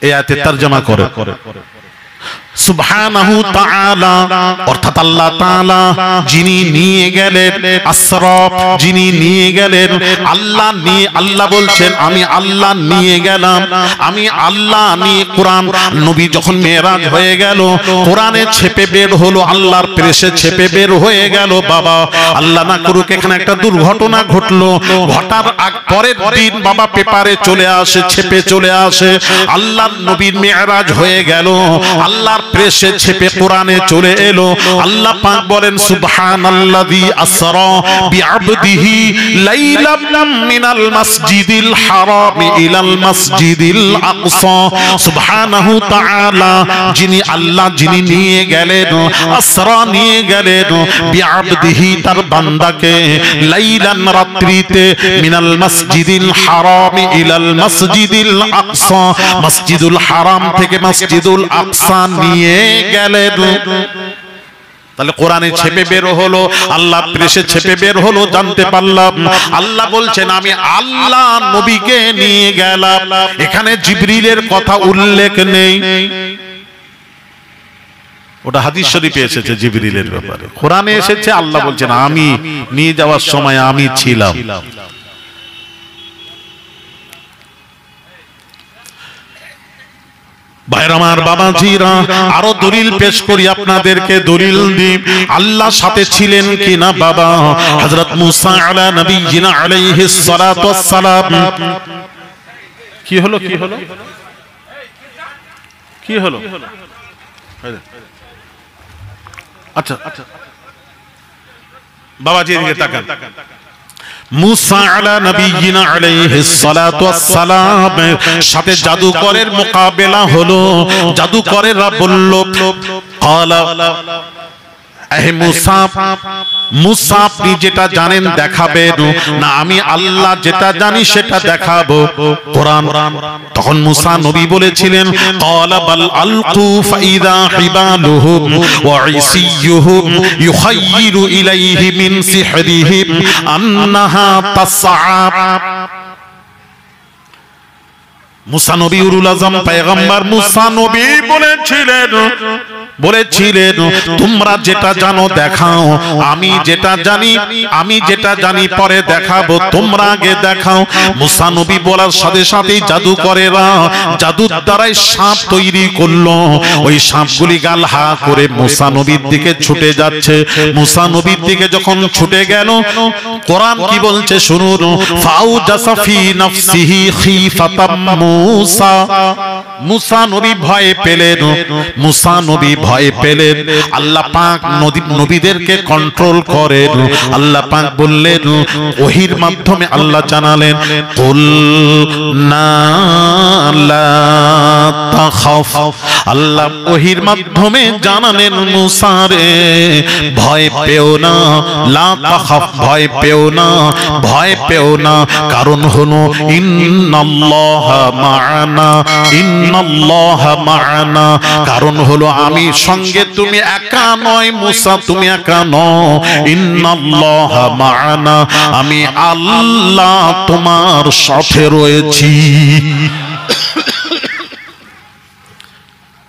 এই আয়াতের তরজমা করে সুবহানাহু তাআলা অর্থাৎ আল্লাহ তাআলা যিনি নিয়ে গেলেন আসরা, যিনি নিয়ে গেলেন আল্লাহ বলছেন আমি আল্লাহ নিয়ে গেলাম, আমি আল্লাহ নিয়ে কোরআন। নবী যখন মেরাজ হয়ে গেল, কোরআনে ছেপে বের হলো, আল্লাহর প্রেসে ছেপে বের হয়ে গেল। বাবা আল্লাহ না করুক এখানে একটা দুর্ঘটনা ঘটলো, ঘটার পরের দিন বাবা পেপারে চলে আসে, ছেপে চলে আসে আল্লাহর নবীর মেরাজ হয়ে গেল, আল্লাহর প্রেসে ছেপে কোরআনে চলে এলো। আল্লাহ পাক বলেন সুবহানাল্লাযী আসরা বিআবদিহি লাইলাম মিনাল মাসজিদিল হারাম ইলাল মাসজিদিল আকসা। সুবহানাহু তাআলা যিনি আল্লাহ যিনি নিয়ে গেলেন, আসরা নিয়ে গেলেন বিআবদিহি তার বান্দাকে, লাইলান রাত্রিতে, মিনাল মাসজিদিল হারাম ইলাল মাসজিদিল আকসা, মসজিদুল হারাম থেকে মসজিদুল আকসা নিয়ে গেলেন। তাহলে কোরআনে ছেপে বের হলো, আল্লাহ প্রেসে ছেপে বের হলো, জানতে পারলাম আল্লাহ বলছেন আমি আল্লাহ নবীকে নিয়ে গেলাম। এখানে জিবরিলের কথা উল্লেখ নেই, ওটা হাদিস শরীফে এসেছে জিবরিলের ব্যাপারে। কোরআনে এসেছে আল্লাহ বলছেন আমি নিয়ে যাওয়ার সময় আমি ছিলাম। ভাইরা আমার, বাবাজিরা, আরো দলিল পেশ করি আপনাদেরকে, দলিল দিই আল্লাহর সাথে ছিলেন কিনা। বাবা হযরত মুসা আলা নবিয়িনা আলাইহিস সালাতু ওয়াস সালাম, কি হলো কি হলো কি হলো? আচ্ছা বাবাজি এদিকে তাকান। মুসা আলা নবিয়িনা আলাইহিস সালাতু ওয়াস সালাম সাথে জাদুকরের মোকাবেলা হলো। জাদুকরেরা বলল ক্বালা হে মুসা, মুসা আপনি যেটা জানেন দেখাবেন না, আমি আল্লাহ যেটা জানি সেটা দেখাবো কোরআন। তখন মুসা নবী বলেছিলেন ক্বালা বাল আলকু ফাইদা হিবালুহুম ওয়া ইসিয়ুহুম ইউখায়্যিরু ইলাইহি মিন সিহরিহিম আন্নাহা তাসআ। মুসা নবীউল আযম পয়গম্বর মুসা নবী বলেছিলেন তোমরা যেটা জানো দেখাও, আমি যেটা জানি পরে দেখাবো, তোমরা আগে দেখাও। মুসা নবী বলার সাথে সাথেই জাদুকরেরা জাদুর দ্বারাই সাপ তৈরি করলো। ওই সাপগুলি গাল হা করে মুসা নবীর দিকে ছুটে যাচ্ছে। মুসা নবীর দিকে যখন ছুটে গেল, কোরআন কি বলছে শুনুন, ফাউজাসা ফি নাফসিহি খিফাতাম মুসা। মুসা নবী ভয় পেলেন, মুসা নবী ভয় পেলেন। আল্লাহ পাক নবীদেরকে কন্ট্রোল করেন। আল্লাহ পাক বললেন ওহীর মাধ্যমে আল্লাহ জানালেন কুল না লা তাখাফ। আল্লাহ ওহীর মাধ্যমে জানালেন মুসা রে ভয় পেও না, লা তাখাফ ভয় পেও না, ভয় পেও না। কারণ হলো ইন্নাল্লাহা মা'ানা, ইন্নাল্লাহা মা'ানা। কারণ হলো আমি সঙ্গে, তুমি একা নয় মুসা, তুমি একা নও। ইন্নাল্লাহা মা'ানা, আমি আল্লাহ তোমার সাথে রয়েছি।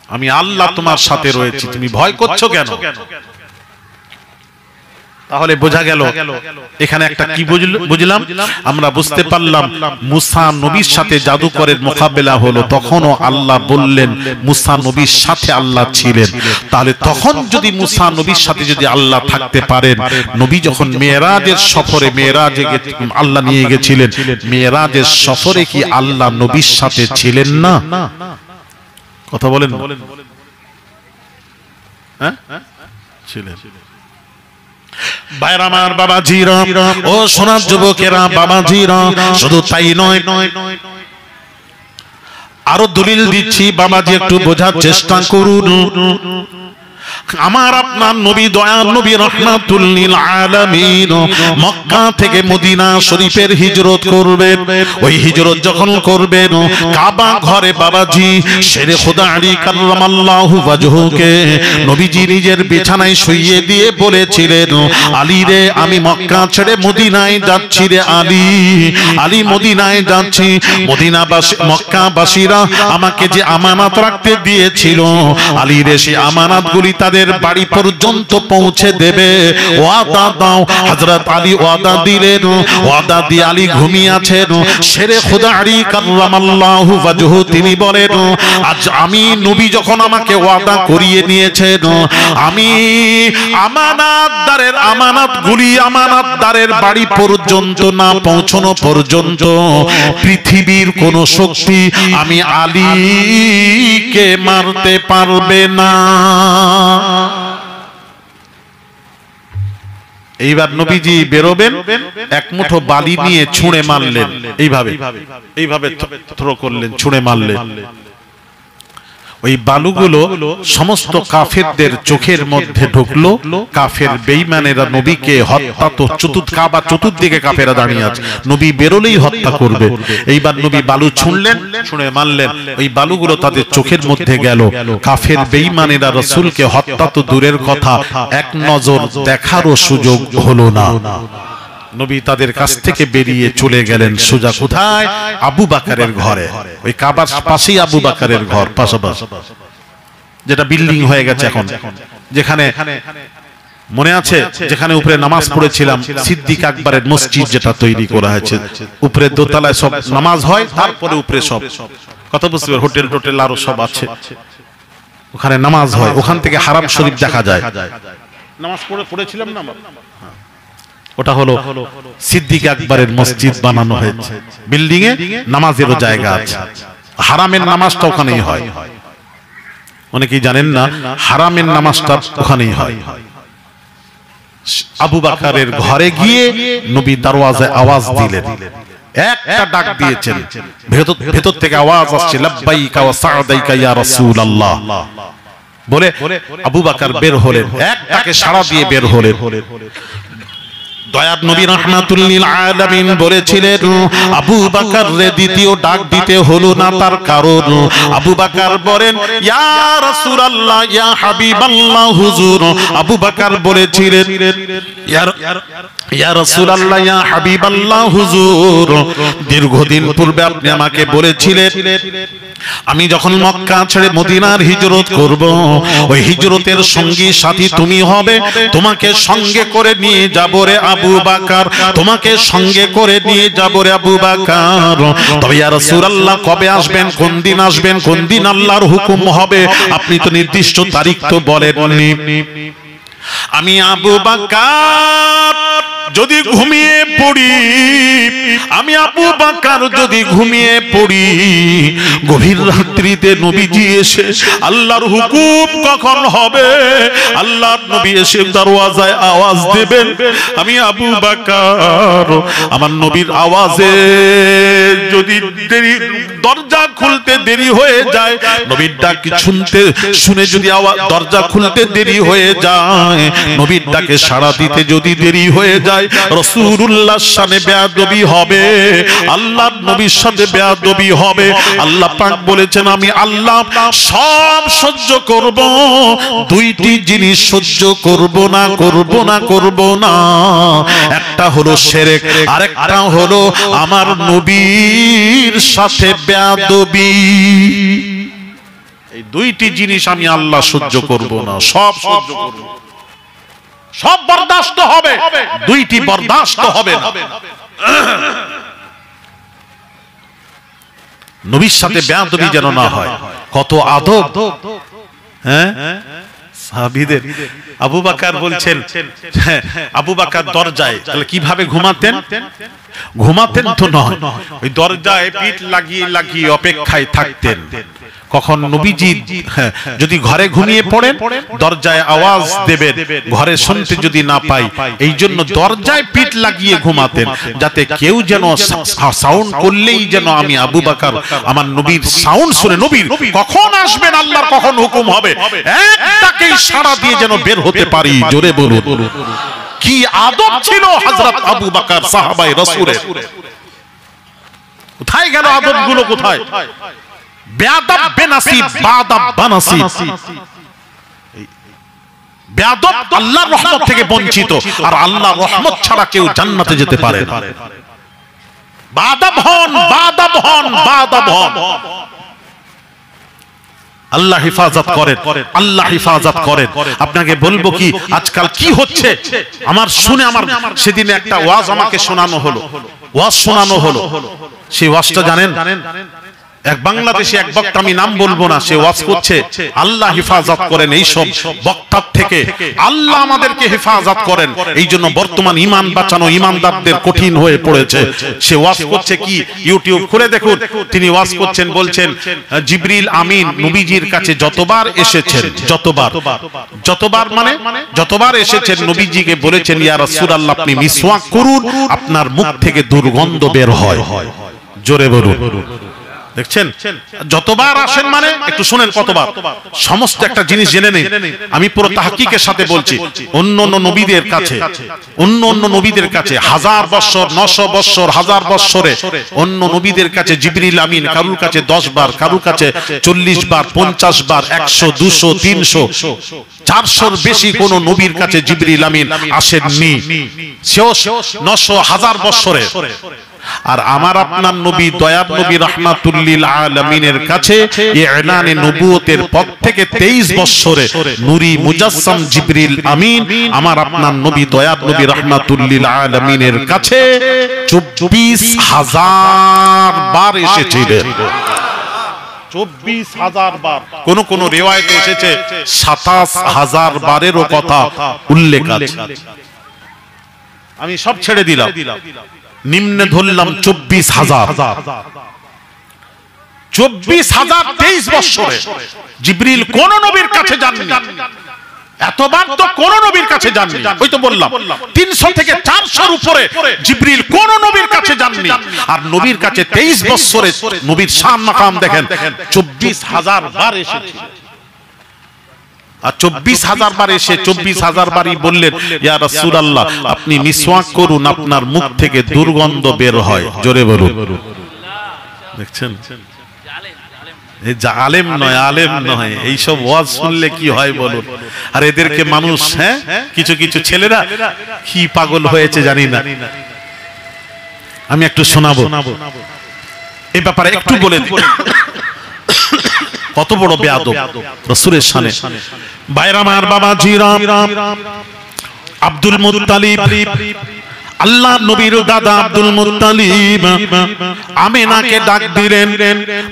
আমি আল্লাহ তোমার সাথে রয়েছি, তুমি ভয় করছো কেন? তাহলে বোঝা গেল এখানে একটা কি বুঝলাম আমরা, বুঝতে পারলাম মুসা নবীর সাথে জাদুকরের মোকাবেলা হলো, তখনও আল্লাহ বললেন মুসা নবীর সাথে আল্লাহ ছিলেন। তাহলে তখন যদি মুসা নবীর সাথে যদি আল্লাহ থাকতে পারেন, নবী যখন মেরাজের সফরে, মেরাজে আল্লাহ নিয়ে গেছিলেন, মেরাজের সফরে কি আল্লাহ নবীর সাথে ছিলেন না? কথা বলেন, হ্যাঁ ছিলেন। ভাইরা আমার, বাবাজিরা, ও সোনার যুবকেরা, বাবাজিরা, শুধু তাই নয়, আরো দলিল দিচ্ছি বাবাজি, একটু বোঝার চেষ্টা করুন। আমার আপনার নবী দয়ার নবী রাহমাতুল লিল আলামিন মক্কা থেকে মদিনা শরীফের হিজরত করবেন। ওই হিজরত যখন করবেন কাবা ঘরে বাবাজি শেরে খোদা আলী কাররামাল্লাহু ওয়াজহুকে নবীজি নিজের বিছানায় শুইয়ে দিয়ে বলেছিলেন, আলী রে আমি মক্কা ছেড়ে মদিনায় যাচ্ছি রে আলী, আলী মদিনায় যাচ্ছি। মদিনাবাসী মক্কাবাসীরা আমাকে যে আমানত রাখতে দিয়েছিল আলী রে সেই আমানতগুলি তাদের বাড়ি পর্যন্ত পৌঁছে দেবে, ওয়াদা দাও। হযরত আলী ওয়াদা দিলেন, ওয়াদা দিয়ে আলী ঘুমিয়ে আছেন। শেরে খোদা আলী কাররামাল্লাহু ওয়াজহু তিনি বলেন, আজ আমি নবী যখন আমাকে ওয়াদা করিয়ে নিয়েছেন, আমি আমানতদারের আমানতগুলি আমানতদারের বাড়ি পর্যন্ত না পৌঁছানো পর্যন্ত পৃথিবীর কোন শক্তি আমি আলীকে মারতে পারবে না। এইবার নবীজি বেরোবেন, এক মুঠো বালি নিয়ে ছুঁড়ে মারলেন, এইভাবে এইভাবে থ্রো করলেন, ছুঁড়ে মারলেন। ওই বালুগুলো সমস্ত কাফেরদের চোখের মধ্যে ঢুকলো। কাফের বেঈমানেরা নবীকে হত্যা, তো কাবা চতুর্দিকে কাফেরা দাঁড়িয়ে আছে, নবী বেরোলেই হত্যা করবে। এইবার নবী বালু ছুঁড়লেন, ছুঁড়ে মারলেন, ওই বালুগুলো তাদের চোখের মধ্যে গেল। কাফের বেঈমানেরা রাসূলকে হত্যা তো দূরের কথা, এক নজর দেখারও সুযোগ হলো না। নবী তাদের কাছ থেকে বেরিয়ে চলে গেলেন সোজা কোথায়? আবু বকরের ঘরে। ওই কাবার পাশেই আবু বকরের ঘর, পাশাপাশি, যেটা বিল্ডিং হয়ে গেছে এখন। যেখানে মনে আছে, যেখানে উপরে নামাজ পড়েছিলাম, সিদ্দিক আকবরের মসজিদ যেটা তৈরি করা হয়েছে, উপরে দোতলায় সব নামাজ হয়, তারপরে উপরে সব কত বুঝতে পারে হোটেল টোটেল আরো সব আছে, ওখানে নামাজ হয়। ওখান থেকে হারাম শরীফ দেখা যায়। নামাজ পড়েছিলাম না, ওটা হলো সিদ্দিক আকবরের মসজিদ বানানো হয়েছে। বিল্ডিং এ নামাজেরও জায়গা আছে, হারামের নামাজটা ওখানেই হয়। অনেকেই জানেন না হারামের নামাজটা ওখানেই হয়। আবু বকরের ঘরে গিয়ে নবী দরওয়াজায় আওয়াজ দিলেন, একটা ডাক দিয়েছেন, ভেতর থেকে আওয়াজ আসছে, লাব্বাইকা ওয়া সা'দাইকা ইয়া রাসূলুল্লাহ বলে আবু বকর বের হলেন, একটাকে সাড়া দিয়ে বের হলেন। দয়ার নবী রাহমাতুল লিল আলামিন বলেছিলেন, আবু বকর রে দ্বিতীয় ডাক দিতে হলো না, তার কারণ আবু বকর বলেন, ইয়া রাসূলুল্লাহ ইয়া হাবিবাল্লাহ হুজুর। আবু বকর বলেছিলেন, ইয়া রাসূলুল্লাহ ইয়া হাবিবাল্লাহ হুজুর, দীর্ঘদিন পূর্বে আপনি আমাকে বলেছিলেন আমি যখন মক্কা ছেড়ে মদিনার হিজরত করব, ওই হিজরতের সঙ্গী সাথী তুমি হবে, তোমাকে সঙ্গে করে নিয়ে যাব রে আবু বকর, তোমাকে সঙ্গে করে নিয়ে যাব রে আবু বকর। তবে ইয়া রাসূলুল্লাহ কবে আসবেন, কোন দিন আসবেন, কোন দিন আল্লাহর হুকুম হবে, আপনি তো নির্দিষ্ট তারিখ তো বলেননি। আমি আবু বকর যদি ঘুমিয়ে পড়ি, আমি আবু বকর যদি ঘুমিয়ে পড়ি, গভীর রাত্রিতে নবীজি এসে আল্লাহর হুকুম কখন হবে, আল্লাহর নবী এসে দরওয়াজায় আওয়াজ দেবেন, আমি আবু বকর আমার নবীর আওয়াজে যদি দেরি, দরজা খুলতে দেরি হয়ে যায়, নবীর ডাক শুনে যদি আওয়াজ দরজা খুলতে দেরি হয়ে যায়, নবীর ডাকে সাড়া দিতে যদি দেরি হয়ে যায়, রাসূলুল্লাহর শানে বেয়াদবি হবে, আল্লাহর নবীর সাথে বেয়াদবি হবে। আল্লাহ পাক বলেছেন, আমি আল্লাহ সব সহ্য করব, দুইটি জিনিস সহ্য করব না, করব না, করব না। একটা হলো শিরক, আরেকটা হলো আমার নবীর সাথে বেয়াদবি। এই দুইটি জিনিস আমি আল্লাহ সহ্য করব না, সব সহ্য করব, সব বরদাস্ত হবে, দুইটি বরদাস্ত হবে না। নবীর সাথে বেয়াদবি যেন না হয়। কত আদব, হ্যাঁ সাহাবীদের। আবু বকর বলছেন, আবু বকর দরজায়, তাহলে কিভাবে ঘুমাতেন? ঘুমাতেন তো নয়, ওই দরজায় পিঠ লাগিয়ে লাগিয়ে অপেক্ষায় থাকতেন কখন নবীজি যদি ঘরে ঘুমিয়ে পড়েন দরজায় আওয়াজ দেবেন, ঘরে শুনতে যদি না পাই, এই জন্য দরজায় পিঠ লাগিয়ে ঘুমাতেন যাতে কেউ যেন সাউন্ড করলেই যেন আমি আবু বকর আমার নবীর সাউন্ড শুনে নবীর কখন আসবেন, আল্লাহর কখন হুকুম হবে, একটাকেই সাড়া দিয়ে যেন বের হতে পারি। জোরে বলুন কি আদব ছিল হযরত আবু বকর সাহাবায়ে রাসূলের। কোথায় গেল আদবগুলো, কোথায়? বেয়াদব বেনাসিব বাদব বানাসিব, বেয়াদব আল্লাহর রহমত থেকে বঞ্চিত, আর আল্লাহর রহমত ছাড়া কেউ জান্নাতে যেতে পারে না। বাদব হন, বাদব হন, বাদব হন। আল্লাহ হেফাজত করেন, আল্লাহ হেফাজত করেন। আপনাকে বলবো কি আজকাল কি হচ্ছে আমার শুনে, আমার সেদিন একটা ওয়াজ আমাকে শোনানো হলো, ওয়াজ শোনানো হলো। সেই ওয়াজটা জানেন, এক বাংলাদেশি এক বক্তা, আমি নাম বলবো না, সে ওয়াজ করছে আল্লাহ হেফাজত করেন এই সব বক্তার থেকে, আল্লাহ আমাদেরকে হেফাজত করেন। এই জন্য বর্তমান ঈমান বাঁচানো ঈমানদারদের কঠিন হয়ে পড়েছে। সে ওয়াজ করছে কি, ইউটিউব খুলে দেখুন, তিনি ওয়াজ করছেন, বলছেন জিবরিল আমিন নবীজির কাছে যতবার এসেছেন, যতবার মানে যতবার এসেছেন নবীজিকে বলেছেন ইয়া রাসূলুল্লাহ আপনি মিসওয়াক করুন, আপনার মুখ থেকে দুর্গন্ধ বের হয়। জোরে বলুন, দেখছেন যতবার আসেন মানে একটু শুনেন কতবার, সমস্ত একটা জিনিস জেনে নেই। আমি পুরো তাহকিকের সাথে বলছি, অন্য অন্য নবীদের কাছে, অন্য অন্য নবীদের কাছে 1000 বছর 900 বছর 1000 বছরে অন্য নবীদের কাছে জিবরিল আমিন কারুর কাছে 10 বার, কারুর কাছে 40 বার, 50 বার, 100, 200, 300, 400 বেশি কোন নবীর কাছে জিবরিল আমিন আসেননি, সেও 900 1000 বছরে। আর আমার আপনার নবী দয়ার নবী রাহমাতুল লিল আলামিনের কাছে ইলানে নবুয়তের পর থেকে 23 বছরে নূরি মুজাসসাম জিবরিল আমিন আমার আপনার নবী দয়ার নবী রাহমাতুল লিল আলামিনের কাছে 24,000 বার এসেছিলেন। 24,000 বার, কোন কোন রিওয়ায়েতে এসেছে 27,000 বারেরও কথা উল্লেখ আছে। আমি সব ছেড়ে দিলাম, নিম্নে ধরলাম 24,000। 24,000 23 বছরে জিবরিল কোন নবীর কাছে যাননি, এতবার তো কোন নবীর কাছে যাননি। ওই তো বললাম 300 থেকে 400 উপরে জিবরিল কোন নবীর কাছে যাননি। আর নবীর কাছে 23 বছরে নবীর শান মাকাম দেখেন 24,000 বার এসেছে। আর 24,000 বার এসে 24,000 বারই বললেন ইয়া রাসূলুল্লাহ আপনি মিসওয়াক করুন, আপনার মুখ থেকে দুর্গন্ধ বের হয়। জোরে বলুন, দেখছেন এই জালেম নয়, আলেম নয়, এই সব ওয়াজ শুনলে কি হয় বলুন। আর এদেরকে মানুষ কিছু কিছু ছেলেরা কি পাগল হয়েছে জানি না, আমি একটু শোনাবো এই ব্যাপারে একটু বলে দিই। কত বড় বেয়াদব রাসূলের শানে। বাইরামার বাবা জিরাম আব্দুল মুত্তালিব, আল্লাহ নবীর দাদা আব্দুল মুত্তালিব আমিনাকে ডাক দিলেন,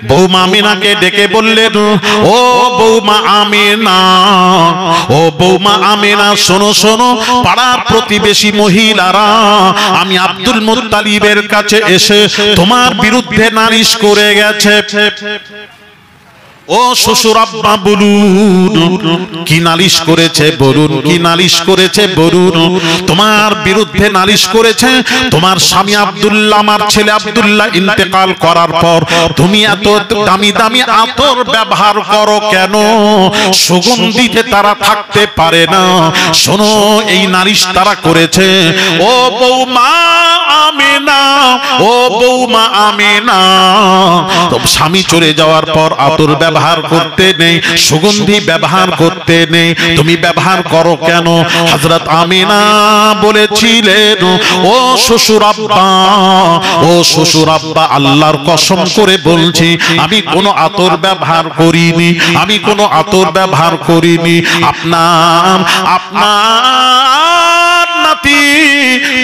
বৌমা আমিনাকে ডেকে বললেন ও বৌমা আমিনা, ও বৌমা আমিনা শোনো শোনো, পাড়ার প্রতিবেশী মহিলারা আমি আব্দুল মুত্তালিবের কাছে এসে তোমার বিরুদ্ধে নালিশ করে গেছে। ও শ্বশুর আব্বা বলুন কি নালিশ করেছে, বলুন কি নালিশ করেছে বলুন। তোমার বিরুদ্ধে নালিশ করেছে তোমার স্বামী আব্দুল্লাহ, আমার ছেলে আব্দুল্লাহ ইন্তেকাল করার পর তুমি এত দামি দামি আতর ব্যবহার করো কেন? সুগন্ধিতে তারা থাকতে পারে না। শোনো এই নালিশ তারা করেছে। ও বৌমা আমিনা, ও বৌমা আমিনা, স্বামী চলে যাওয়ার পর আতর ব্যবহার করতে নেই, সুগন্ধি ব্যবহার করতে নেই, তুমি ব্যবহার করো কেন? হযরত আমিনা বলেছিলেন ও শ্বশুর আব্বা, ও শ্বশুর আব্বা আল্লাহর কসম করে বলছি আমি কোনো আতর ব্যবহার করিনি, আমি কোনো আতর ব্যবহার করিনি। আপনার নাতি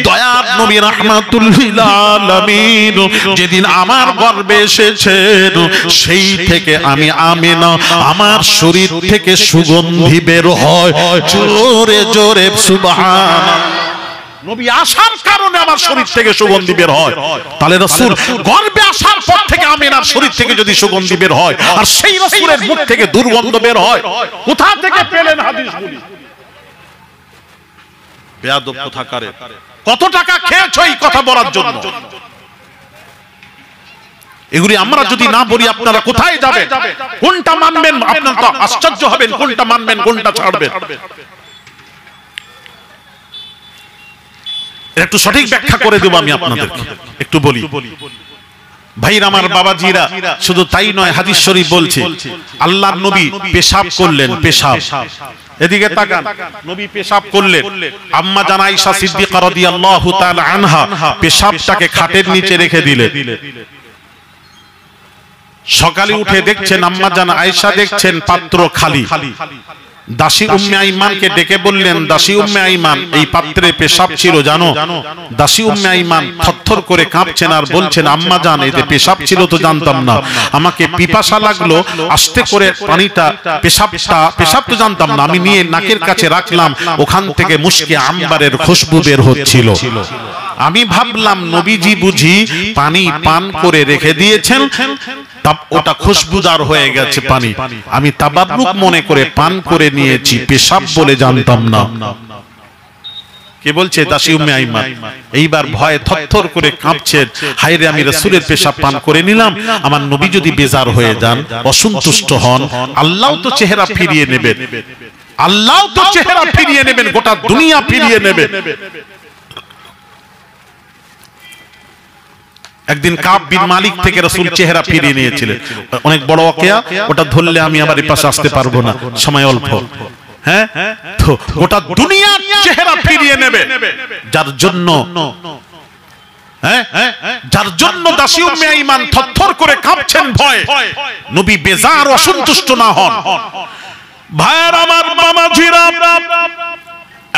দয়ার নবী রাহমাতুল লিল আলামিন যেদিন আমার গর্ভে এসেছেন সেই থেকে আমি আমিনা আমার শরীর থেকে সুগন্ধি বের হয়। জোরে জোরে সুবহানাল্লাহ নবী আসার কারণে আমার শরীর থেকে সুগন্ধি বের হয়। তাহলে রাসূল গর্ভে আসার পর থেকে আমিনার শরীর থেকে যদি সুগন্ধি বের হয়, আর সেই রাসূলের মুখ থেকে দুর্গন্ধ বের হয়, কোথা থেকে পেলেন হাদিসগুলি? বেয়াদব কোথাকারে, কত টাকা খেয়েছো এই কথা বলার জন্য? এগুলি আমরা যদি না বলি আপনারা কোথায় যাবেন? কোনটা মানবেন? আপনারা তো আশ্চর্য হবেন, কোনটা মানবেন কোনটা ছাড়বেন। একটু সঠিক ব্যাখ্যা করে দেব আমি আপনাদেরকে, একটু বলি ভাইর আমার বাবাজিরা। শুধু তাই নয়, হাদিস শরীফ বলছে আল্লাহর নবী পেশাব করলেন, পেশাব, এদিকে তাকান, নবী পেশাব করলেন। আম্মা জান আয়েশা সিদ্দিকা রাদিয়াল্লাহু তাআলা আনহা পেশাবটাকে খাটের নিচে রেখে দিলেন। সকালে উঠে দেখছেন আম্মা জান আয়েশা দেখছেন পাত্র খালি। দাসী উম্মে আইমানকে ডেকে বললেন, দাসী উম্মে আইমান, এই পাত্রে পেশাব ছিল জানো? দাসী উম্মে আইমান থরথর করে কাঁপছেন আর বলছেন, আম্মা জান এতে পেশাব ছিল তো জানতাম না, আমাকে পিপাসা লাগলো, আস্তে করে পানিটা পেশাব তো জানতাম না, আমি নিয়ে নাকের কাছে রাখলাম, ওখান থেকে মুশকে আম্বারের খুশবু বের হচ্ছিল। আমি ভাবলাম নবীজি বুঝি পানি পান করে রেখে দিয়েছেন, ওটা খুশবুদার হয়ে গেছে পানি, আমি তাবাররুক মনে করে পান করে নিয়েছি, পেশাব বলে জানতাম না। কে বলছে? দাসী উম্মে আইমান। এইবার ভয়ে থরথর করে কাঁপছেন, হায় রে, আমি রাসূলের পেশাব পান করে নিলাম, আমার নবী যদি বেজার হয়ে যান, অসন্তুষ্ট হন, আল্লাহ তো চেহারা ফিরিয়ে নেবেন, আল্লাহ তো চেহারা ফিরিয়ে নেবেন, গোটা দুনিয়া ফিরিয়ে নেবেন। একদিন কাব বিন মালিক থেকে রাসূল চেহারা ফিরিয়ে নিয়েছিলেন, অনেক বড় ওয়াকিয়া, ওটা ধরলে আমি আবার এই পাশে আসতে পারবো না, সময় অল্প। হ্যাঁ, তো গোটা দুনিয়া চেহারা ফিরিয়ে নেবে, যার জন্য দাসী উম্মে আইমান থরথর করে কাঁপছেন ভয়, নবী বেজার অসন্তুষ্ট না হন। ভাইয়ের আমার, বাবাজিরা,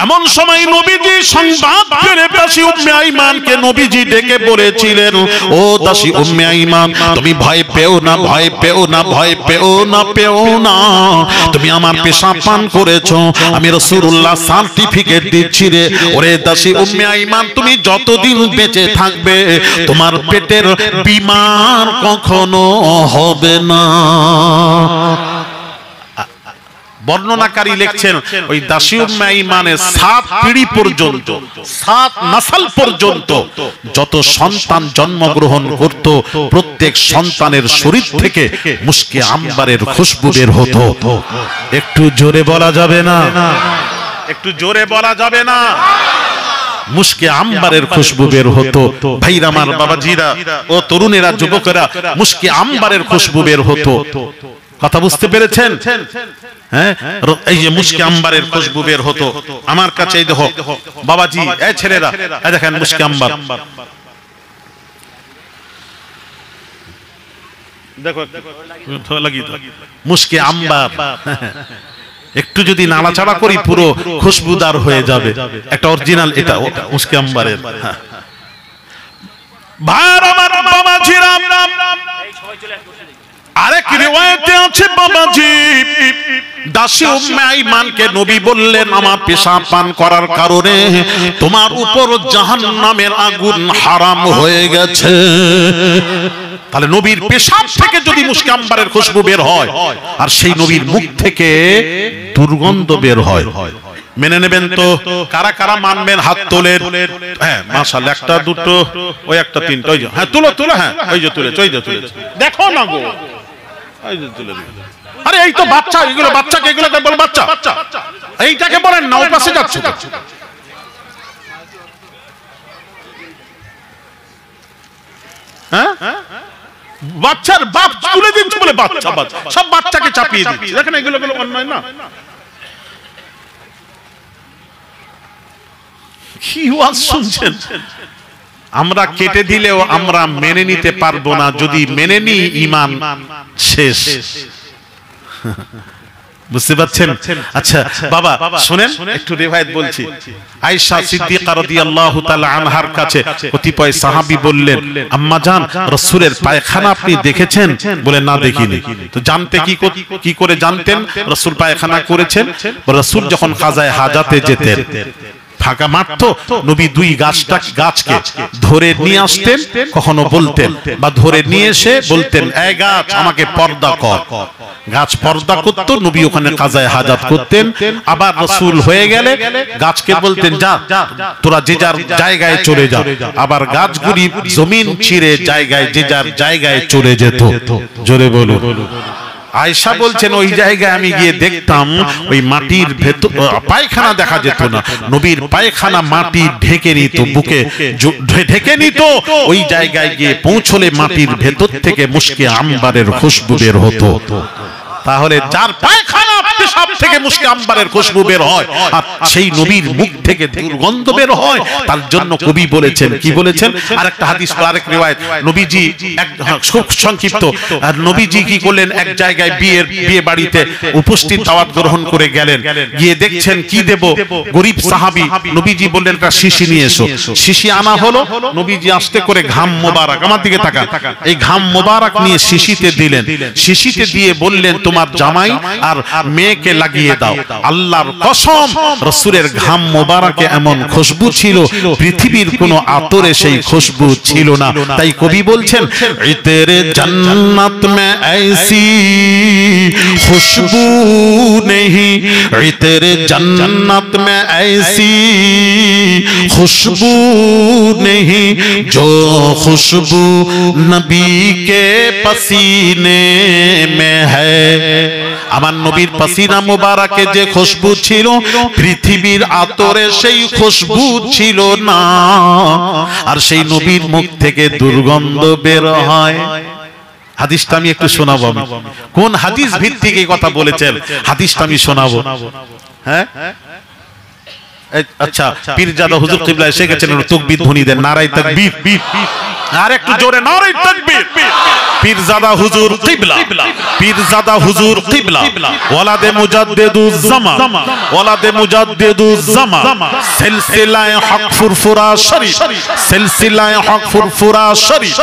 এমন সময় নবীজি সংবাদ পেয়ে দাসী উম্মে আইমানকে নবীজি ডেকে বলেছিলেন, ও দাসী উম্মে আইমান, তুমি ভয় পেও না, ভয় পেও না, ভয় পেও না, পেও না, তুমি আমার পেশাব পান করেছো, আমি রাসূলুল্লাহ সার্টিফিকেট দিচ্ছি রে। ওরে দাসী উম্মে আইমান, তুমি যতদিন বেঁচে থাকবে তোমার পেটের বিমার কখনো হবে না। বর্ণনাকারী লিখছেন, ওই দাসী উম্মে আইমানের 7 পিঢ়ি পর্যন্ত, 7 নসল পর্যন্ত যত সন্তান জন্মগ্রহণ করত, প্রত্যেক সন্তানের শরীর থেকে মুশকে আম্বারের খুশবু বের হতো। একটু জোরে বলা যাবে না? একটু জোরে বলা যাবে না? মুশকে আম্বারের খুশবু বের হতো। ভাইরা আমার, বাবাজিরা ও তরুণেরা, যুবকেরা, মুশকে আম্বারের খুশবু বের হতো। কথা বুঝতে পেরেছেন? হ্যাঁ, এই যে মুশকে আম্বারের খুশবু বের হতো আমার কাছে। এই দেখো বাবাজি, এই ছেলেরা, এই দেখেন মুশকে আম্বার, দেখো লাগি তো মুশকে আম্বার, একটু যদি নাড়াচাড়া করি পুরো খুশবুদার হয়ে যাবে। একটা অরিজিনাল, এটা মুশকে আম্বারের। ভাইরা আমার, বাবাজিরা, আরেক রিওয়ায়াতে আছে বাবাজি, দাসী উম্মে আইমানকে নবী বললেন, আমার পেশাব পান করার কারণে তোমার উপর জাহান্নামের আগুন হারাম হয়ে গেছে। তাহলে নবীর পেশাব থেকে যদি মুশকে আম্বারের খুশবু বের হয়, আর সেই নবীর মুখ থেকে দুর্গন্ধ বের হয়, মেনে নেবেন তো? কারা কারা মানবেন হাত তোলেন? হ্যাঁ, মাশাআল্লাহ, একটা দুটো, ওই একটা তিনটা, ওই যে, হ্যাঁ তুলো তুলো, হ্যাঁ ওই যে তুলেছে, ওই যে তুলেছে, দেখো না গো, ওই যে তুলে দিল। আরে এই তো বাচ্চা, এগুলো বাচ্চাকে এগুলোকে বলে বাচ্চা, এইটাকে বলেন না, ওই পাশে যাচ্ছে। হ্যাঁ, বাচ্চার বাপ তুলে দিচ্ছে বলে বাচ্চা, সব বাচ্চাকে চাপিয়ে দিচ্ছে। দেখেন এগুলো অন্যায় না? কি ওয়াজ শুনছেন? আমরা কেটে দিলেও আমরা মেনে নিতে পারবো না, যদি মেনে নিই ঈমান শেষ। বুঝতে পারছেন? আচ্ছা বাবা শুনেন, একটু রিওয়ায়াত বলছি। আয়েশা সিদ্দিকা রাদিয়াল্লাহু তাআলা আনহার কাছে কতিপয় সাহাবী বললেন, আম্মা জান, রাসূলের পায়খানা আপনি দেখেছেন? বলে, না দেখিনি। তো জানতে কি করে জানতেন রাসূল পায়খানা করেছেন? রাসূল যখন কাজায়ে হাজাতে যেতেন, ফাঁকা মাঠ তো, নবী দুই গাছকে ধরে নিয়ে আসতেন, কখনো বলতেন বা ধরে নিয়ে এসে বলতেন, এই গাছ আমাকে পর্দা কর। গাছ পর্দা করতো, নবী ওখানে কাজায়ে হাজাত করতেন। আবার রাসূল হয়ে গেলে গাছকে বলতেন, যা তোরা যে যার জায়গায় চলে যা। আবার গাছগুলি জমিন ছিঁড়ে জায়গায় যে যার জায়গায় চলে যেত। জোরে বলো। আয়েশা বলছেন, ওই জায়গায় আমি গিয়ে দেখতাম ওই মাটির ভেতর পায়খানা দেখা যেত না, নবীর পায়খানা মাটি ঢেকে নিত, বুকে ঢেকে নিত। ওই জায়গায় গিয়ে পৌঁছলে মাটির ভেতর থেকে মুশকে আম্বারের খুশবু বের হতো। তাহলে যার পায়খানা পেশাব থেকে মুশকে আম্বারের খুশবু বের হয়, আর সেই নবীর মুখ থেকে দুর্গন্ধ বের হয়, তার জন্য কবি বলেছেন, কি বলেছেন, আরেকটা হাদিস, আরেক রিওয়ায়াত, নবীজি খুব সংক্ষিপ্ত, আর নবীজি কি করলেন, এক জায়গায় বিয়ে বাড়িতে উপস্থিত, দাওয়াত গ্রহণ করে গেলেন। গিয়ে দেখছেন কি দেব, গরিব সাহাবী, নবীজি বললেন একটা শিশি নিয়ে এসো। শিশি আনা হলো, নবীজি আস্তে করে ঘাম মোবারক, আমার দিকে তাকান, এই ঘাম মোবারক নিয়ে শিশিতে দিলেন। শিশিতে দিয়ে বললেন, তোমার জামাই আর মেয়েকে লাগিয়ে দাও। আল্লাহর কসম, রাসূলের ঘাম মোবারকে এমন খুশবু ছিল, পৃথিবীর কোন আতরে সেই খুশবু ছিল না। তাই কবি বলছেন, ইতরে জান্নাত মে ऐसी खुशबू नहीं, इतरे जन्नत में ऐसी खुशबू नहीं, जो खुशबू नबी के पसीने में है। আমার নবীর পাসিনা মুবারকে যে খুশবু ছিল, পৃথিবীর আতরে সেই খুশবু ছিল না। আর সেই নবীর মুখ থেকে দুর্গন্ধ বের হয়। হাদিসটা আমি একটু শোনাবো। আমি কোন হাদিস ভিত্তিক এই কথা বলেছেন, হাদিসটা আমি শোনাবো। হ্যাঁ, আচ্ছা, পীরজাদা হুজুর কিবলা এসে গেছেন, তাকবীর ধ্বনি দেন, নারায়ে তাকবীর, আর একটু জোরে নারায়ে তাকবীর। পীরজাদা হুজুর কিবলা, পীরজাদা হুজুর কিবলা, ওয়ালাদে মুজাদ্দিদুজ জামান, ওয়ালাদে মুজাদ্দিদুজ জামান, সিলসিলায়ে হক ফুরফুরা শরীফ, সিলসিলায়ে হক ফুরফুরা শরীফ,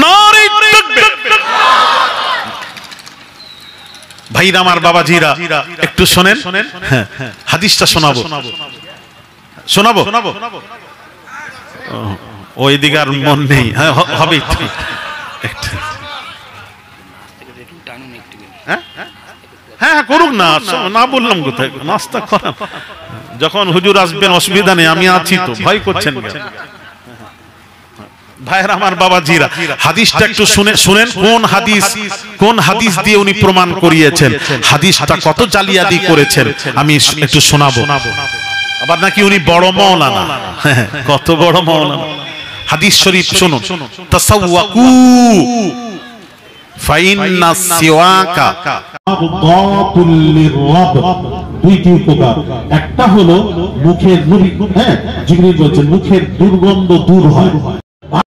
নারায়ে তাকবীর। ভাইরা আমার, বাবাজিরা, একটু শুনেন, হ্যাঁ হাদিসটা শোনাবো, শোনাবো। ওই দিকে আর মন নেই, হ্যাঁ হবে হ্যাঁ করুক না, না বললাম কোথায়, নাস্তা করেন, যখন হুজুর আসবেন অসুবিধা নেই, আমি আছি তো, ভয় করছেন কেন? ভাইরা আমার, বাবাজিরা, হাদিসটা একটু শুনেন, কোন হাদিস দিয়ে উনি প্রমাণ করিয়েছেন, হাদিসটা কত জালিয়াতি করেছেন আমি একটু শোনাবো। আবার নাকি উনি বড় মাওলানা, কত বড় মাওলানা। হাদিস শরীফ শুনুন, তাসাওয়াকু ফাইন্না সিওয়াকা আবদাতুল লিররাব। দুইটি উপকার, একটা হলো মুখের, হ্যাঁ জিবরিল বলেছেন মুখের দুর্গন্ধ দূর হয়।